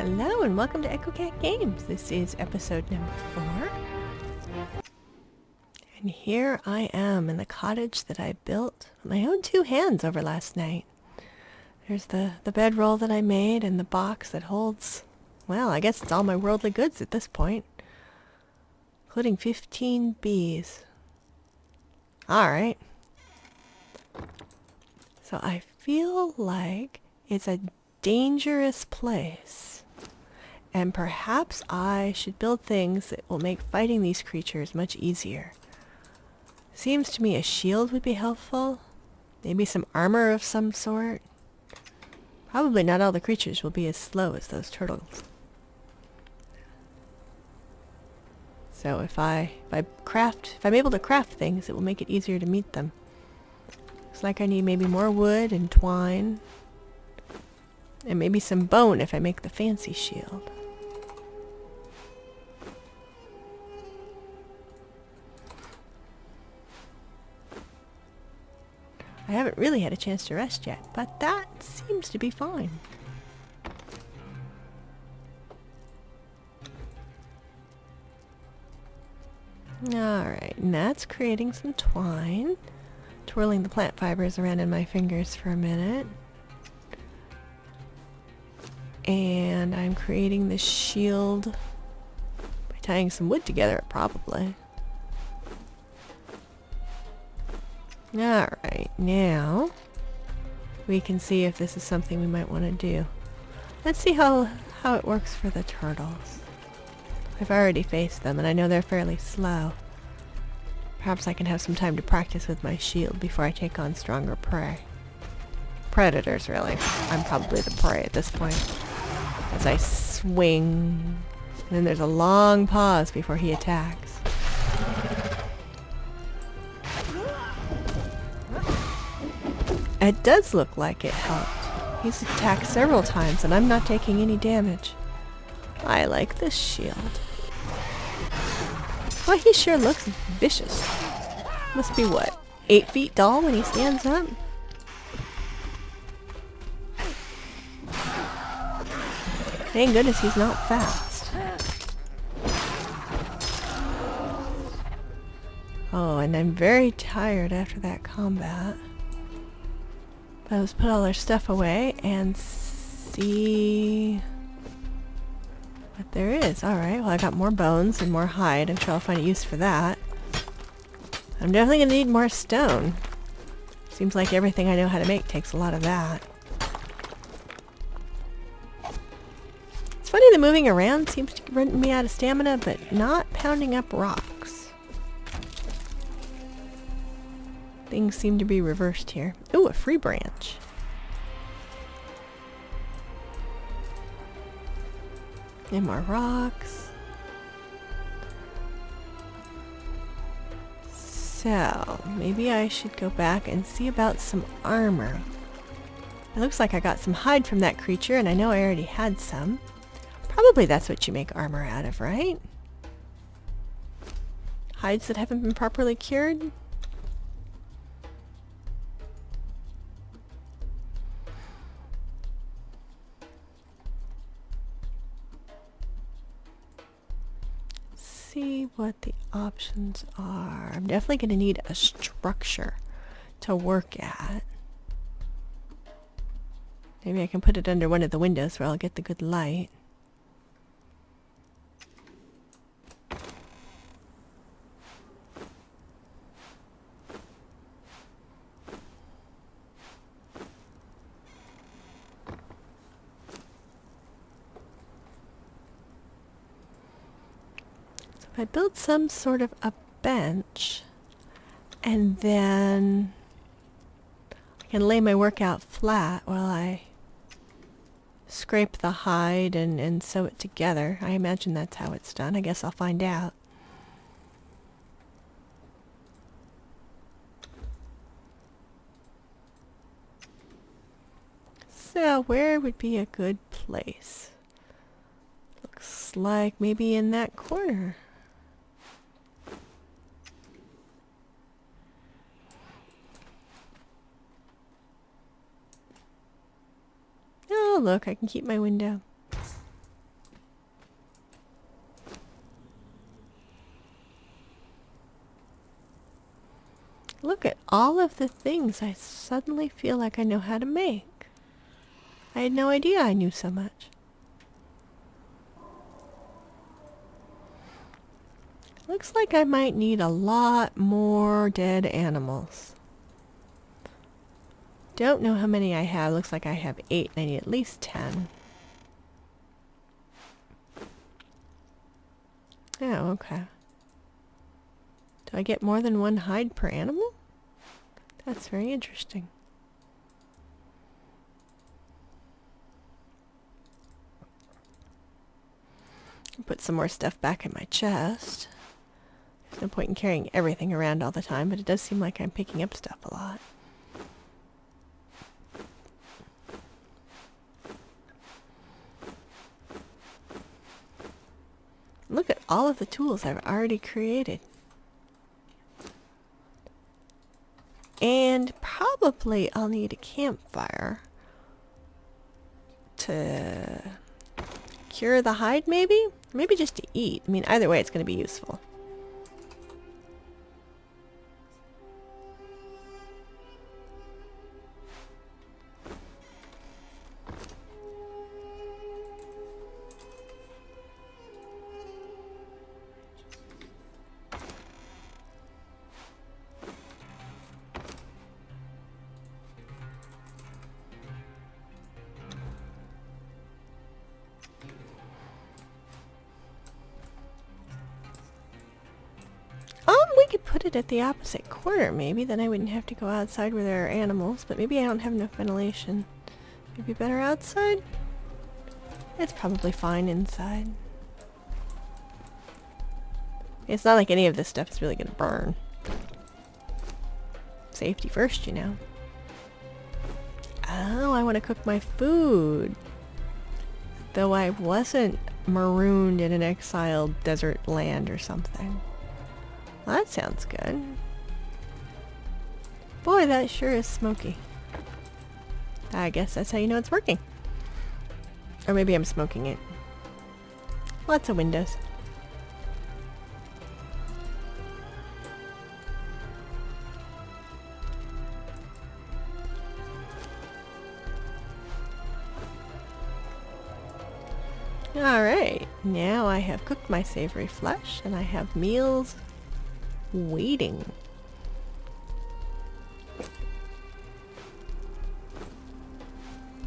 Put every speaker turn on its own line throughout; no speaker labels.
Hello and welcome to Echo Cat Games. This is episode number 4. And here I am in the cottage that I built with my own 2 hands over last night. There's the bedroll that I made and the box that holds, well, I guess it's all my worldly goods at this point. Including 15 bees. Alright. So I feel like it's a dangerous place. And perhaps I should build things that will make fighting these creatures much easier. Seems to me a shield would be helpful. Maybe some armor of some sort. Probably not all the creatures will be as slow as those turtles. So if I'm able to craft things, it will make it easier to meet them. Looks like I need maybe more wood and twine. And maybe some bone if I make the fancy shield. I haven't really had a chance to rest yet, but that seems to be fine. Alright, and that's creating some twine. Twirling the plant fibers around in my fingers for a minute. And I'm creating the shield by tying some wood together, probably. Alright, now we can see if this is something we might want to do. Let's see how it works for the turtles. I've already faced them and I know they're fairly slow. Perhaps I can have some time to practice with my shield before I take on stronger prey. Predators, really. I'm probably the prey at this point. As I swing, and then there's a long pause before he attacks. It does look like it helped. He's attacked several times and I'm not taking any damage. I like this shield. Well, he sure looks vicious. Must be what, 8 feet tall when he stands up? Thank goodness he's not fast. Oh, and I'm very tired after that combat. But let's put all our stuff away and see what there is. Alright, well I got more bones and more hide. I'm sure I'll find a use for that. I'm definitely going to need more stone. Seems like everything I know how to make takes a lot of that. It's funny that moving around seems to run me out of stamina, but not pounding up rocks. Things seem to be reversed here. Ooh, a free branch. And more rocks. So, maybe I should go back and see about some armor. It looks like I got some hide from that creature, and I know I already had some. Probably that's what you make armor out of, right? Hides that haven't been properly cured? See what the options are. I'm definitely going to need a structure to work at. Maybe I can put it under one of the windows where I'll get the good light. If I build some sort of a bench, and then I can lay my work out flat while I scrape the hide and sew it together. I imagine that's how it's done. I guess I'll find out. So, where would be a good place? Looks like maybe in that corner. Oh, look, I can keep my window. all of the things I suddenly feel like I know how to make. I had no idea I knew so much. Looks like I might need a lot more dead animals. Don't know how many I have. Looks like I have 8 and I need at least 10. Oh, okay. Do I get more than 1 hide per animal? That's very interesting. Put some more stuff back in my chest. There's no point in carrying everything around all the time, but it does seem like I'm picking up stuff a lot. Look at all of the tools I've already created. And probably I'll need a campfire to cure the hide, maybe? Maybe just to eat. I mean, either way, it's going to be useful. We could put it at the opposite corner, maybe. Then I wouldn't have to go outside where there are animals. But maybe I don't have enough ventilation. Maybe better outside? It's probably fine inside. It's not like any of this stuff is really going to burn. Safety first, you know. Oh, I want to cook my food. Though I wasn't marooned in an exiled desert land or something. Well, that sounds good. Boy, that sure is smoky. I guess that's how you know it's working. Or maybe I'm smoking it. Lots of windows. Alright, now I have cooked my savory flesh and I have meals waiting.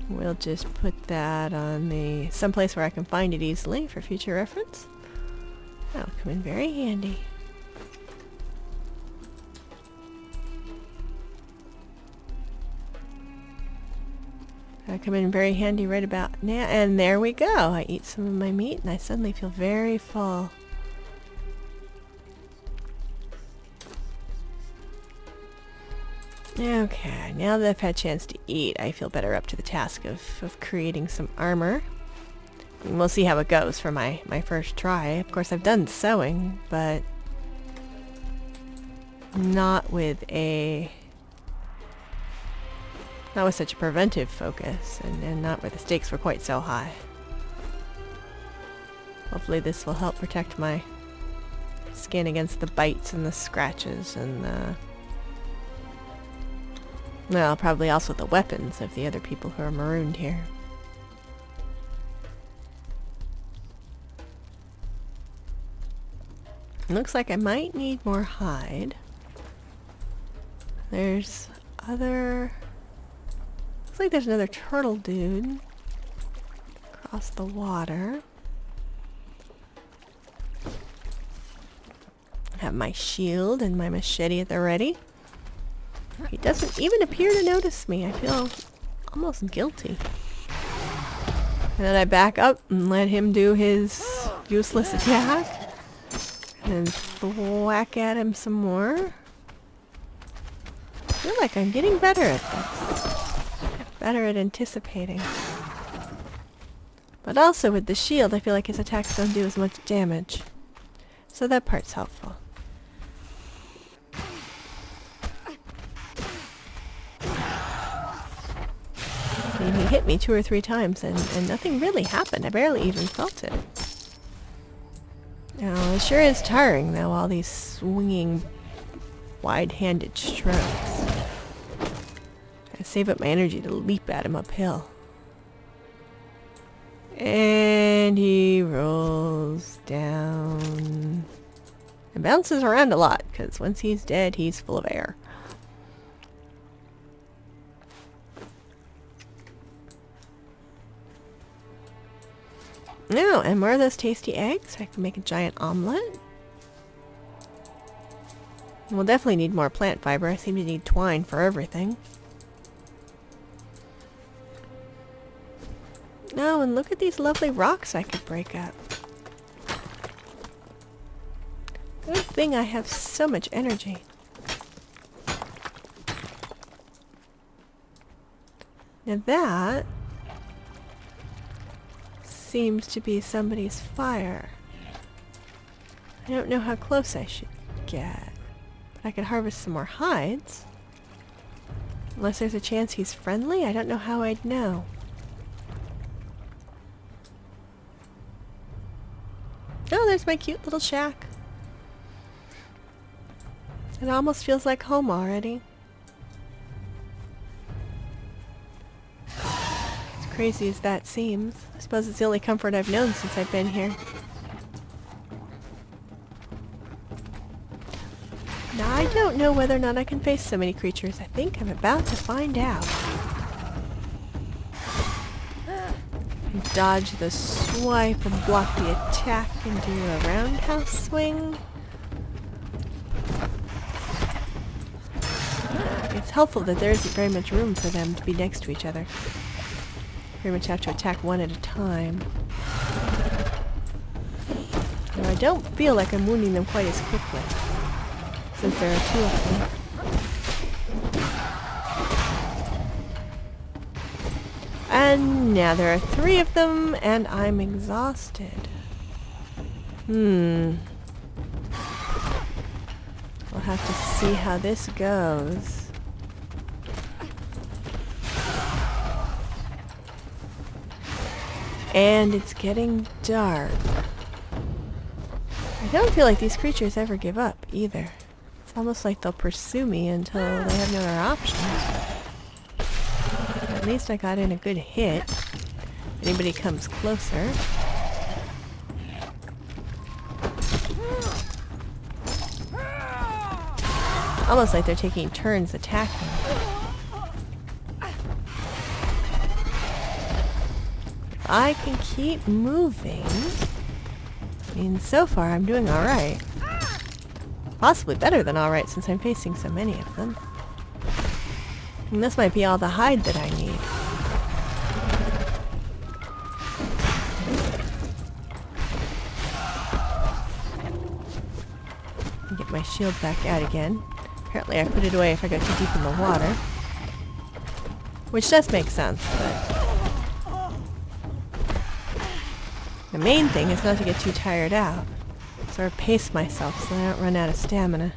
We'll just put that on the someplace where I can find it easily for future reference. That'll come in very handy. That'll come in very handy right about now. And there we go. I eat some of my meat and I suddenly feel very full. Okay, now that I've had a chance to eat, I feel better up to the task of creating some armor. And we'll see how it goes for my first try. Of course, I've done sewing, but not with such a preventive focus, and not where the stakes were quite so high. Hopefully this will help protect my skin against the bites and the scratches and the... well, probably also the weapons of the other people who are marooned here. Looks like I might need more hide. There's other... looks like there's another turtle dude across the water. Have my shield and my machete at the ready. He doesn't even appear to notice me. I feel almost guilty. And then I back up and let him do his useless attack. And then whack at him some more. I feel like I'm getting better at this. Better at anticipating. But also with the shield, I feel like his attacks don't do as much damage. So that part's helpful. I mean, he hit me 2 or 3 times and nothing really happened. I barely even felt it. Oh, it sure is tiring though, all these swinging, wide-handed strokes. save up my energy to leap at him uphill. And he rolls down and bounces around a lot, because once he's dead, he's full of air. No, and more of those tasty eggs so I can make a giant omelet. We'll definitely need more plant fiber. I seem to need twine for everything. Oh, and look at these lovely rocks I could break up. Good thing I have so much energy. Now that seems to be somebody's fire. I don't know how close I should get, but I could harvest some more hides. Unless there's a chance he's friendly, I don't know how I'd know. Oh, there's my cute little shack. It almost feels like home already. As crazy as that seems, I suppose it's the only comfort I've known since I've been here. Now, I don't know whether or not I can face so many creatures. I think I'm about to find out. And dodge the swipe and block the attack and do a roundhouse swing. It's helpful that there isn't very much room for them to be next to each other. Pretty much have to attack one at a time. Now, I don't feel like I'm wounding them quite as quickly, since there are two of them. And now there are three of them, and I'm exhausted. We'll have to see how this goes. And it's getting dark. I don't feel like these creatures ever give up, either. It's almost like they'll pursue me until they have no other options. At least I got in a good hit. If anybody comes closer. Almost like they're taking turns attacking. If I can keep moving... I mean, so far I'm doing alright. Possibly better than alright since I'm facing so many of them. And this might be all the hide that I need. Get my shield back out again. Apparently I put it away if I got too deep in the water. Which does make sense, but... the main thing is not to get too tired out. Sort of pace myself so I don't run out of stamina.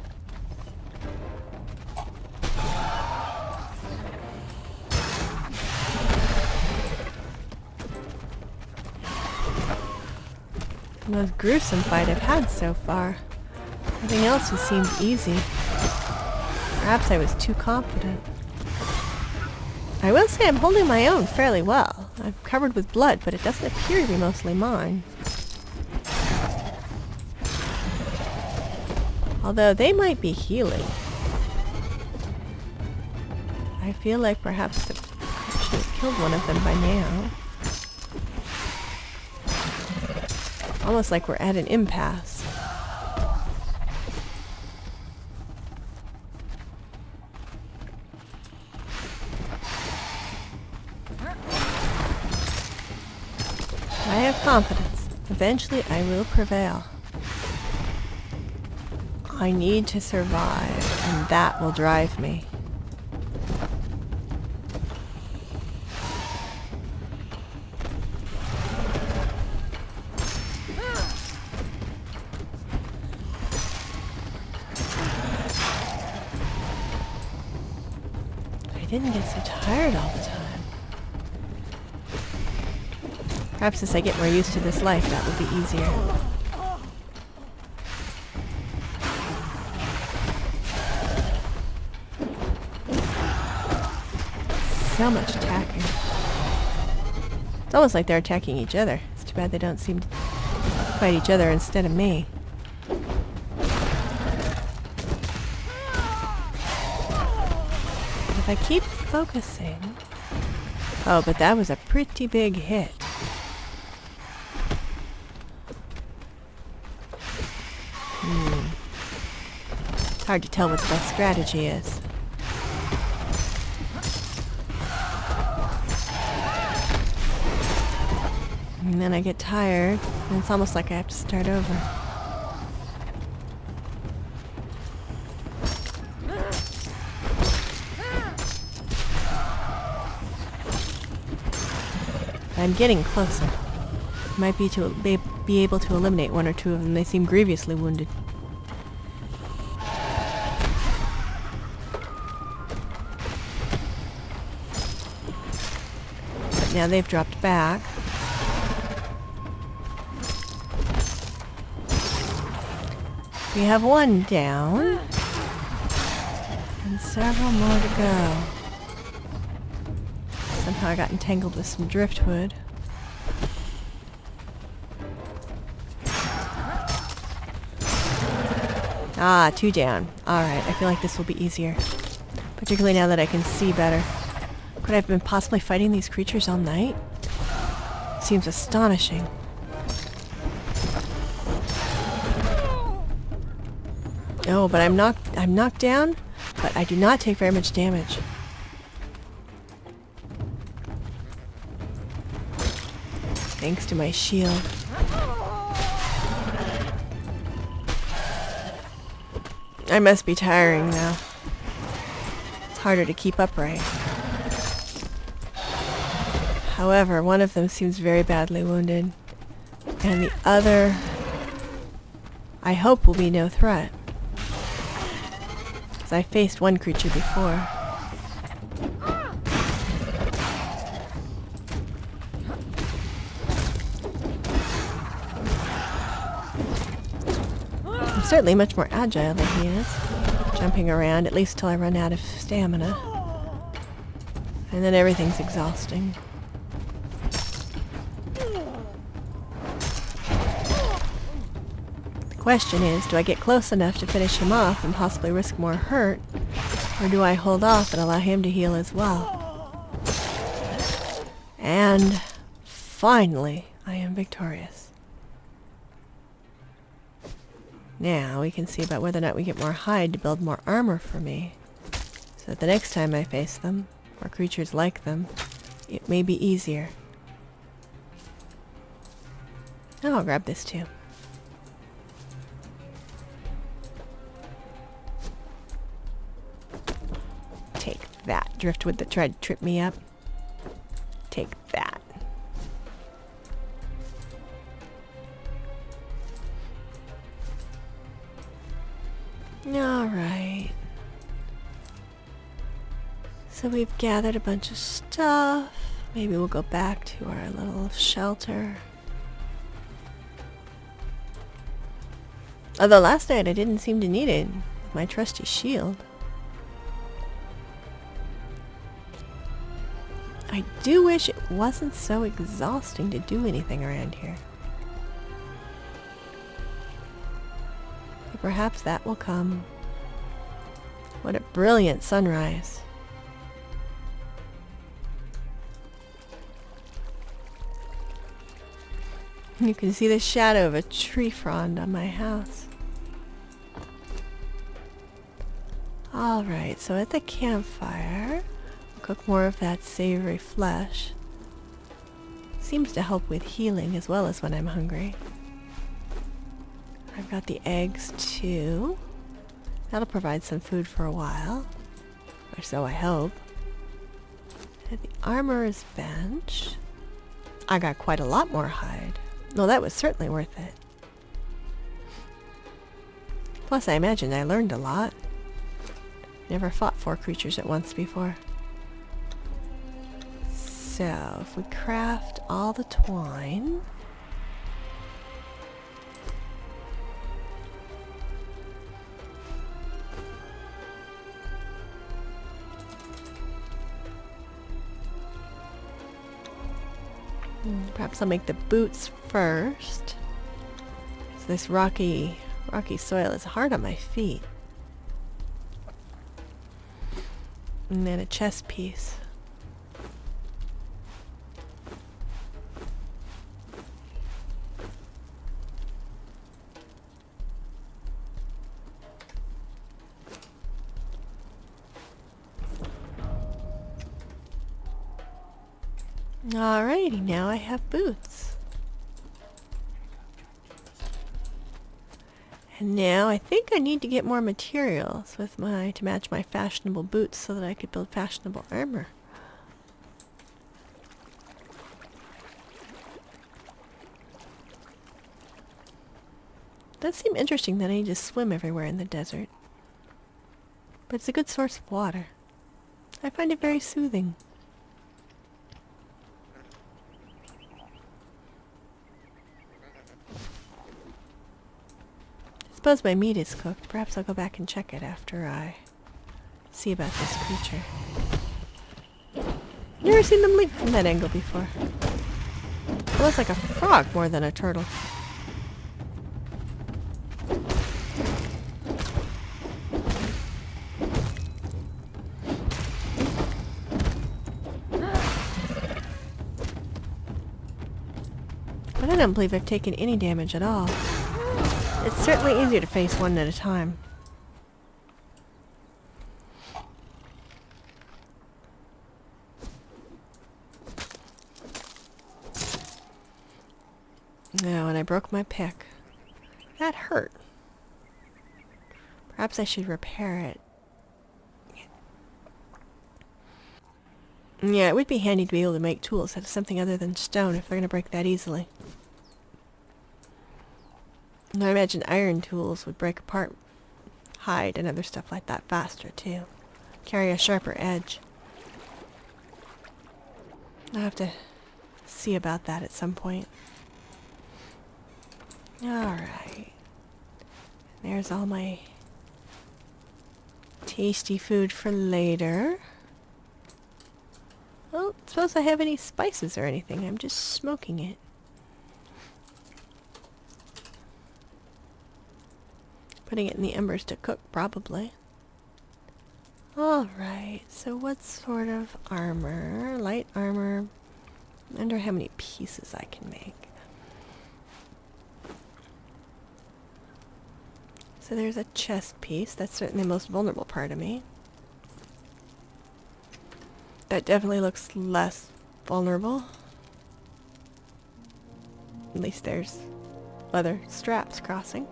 The most gruesome fight I've had so far. Everything else has seemed easy. Perhaps I was too confident. I will say I'm holding my own fairly well. I'm covered with blood, but it doesn't appear to be mostly mine. Although they might be healing. I feel like perhaps I should have killed one of them by now. Almost like we're at an impasse. I have confidence. Eventually I will prevail. I need to survive, and that will drive me. I didn't get so tired all the time. Perhaps as I get more used to this life, that will be easier. so much attacking. It's almost like they're attacking each other. It's too bad they don't seem to fight each other instead of me. If I keep focusing... Oh, but that was a pretty big hit. It's hard to tell what the best strategy is. And then I get tired, and it's almost like I have to start over. I'm getting closer. Might be able to eliminate one or two of them. They seem grievously wounded. But now they've dropped back. We have one down. And several more to go. Somehow I got entangled with some driftwood. Ah, 2 down. Alright, I feel like this will be easier. Particularly now that I can see better. Could I have been possibly fighting these creatures all night? Seems astonishing. Oh, but I'm knocked down, but I do not take very much damage. Thanks to my shield. I must be tiring now. It's harder to keep upright. However, one of them seems very badly wounded, and the other, I hope, will be no threat. Because I faced one creature before. I'm certainly much more agile than he is, jumping around at least till I run out of stamina. And then everything's exhausting. The question is, do I get close enough to finish him off and possibly risk more hurt, or do I hold off and allow him to heal as well? And finally, I am victorious. Now we can see about whether or not we get more hide to build more armor for me, so that the next time I face them, or creatures like them, it may be easier. Oh, I'll grab this too. Take that, driftwood that tried to trip me up. Take that. Alright. So we've gathered a bunch of stuff. Maybe we'll go back to our little shelter. Although last night I didn't seem to need it with my trusty shield. I do wish it wasn't so exhausting to do anything around here. But perhaps that will come. What a brilliant sunrise. You can see the shadow of a tree frond on my house. Alright, so at the campfire, I'll cook more of that savory flesh. Seems to help with healing as well as when I'm hungry. I've got the eggs too. That'll provide some food for a while. Or so I hope. At the armorer's bench, I got quite a lot more hide. No, that was certainly worth it. Plus, I imagine I learned a lot. Never fought 4 creatures at once before. So, if we craft all the twine... Perhaps I'll make the boots first. So this rocky soil is hard on my feet. And then a chest piece. Alrighty, now I have boots. And now I think I need to get more materials to match my fashionable boots so that I could build fashionable armor. It does seem interesting that I need to swim everywhere in the desert. But it's a good source of water. I find it very soothing. I suppose my meat is cooked. Perhaps I'll go back and check it after I see about this creature. Never seen them leap from that angle before. It looks like a frog more than a turtle. But I don't believe I've taken any damage at all. It's certainly easier to face one at a time. Now, and I broke my pick. That hurt. Perhaps I should repair it. Yeah, it would be handy to be able to make tools out of something other than stone if they're going to break that easily. And I imagine iron tools would break apart hide and other stuff like that faster too. Carry a sharper edge. I'll have to see about that at some point. Alright. There's all my tasty food for later. Well, I don't suppose I have any spices or anything. I'm just smoking it. Putting it in the embers to cook, probably. Alright, so what sort of armor? Light armor. I wonder how many pieces I can make. So there's a chest piece. That's certainly the most vulnerable part of me. That definitely looks less vulnerable. At least there's leather straps crossing.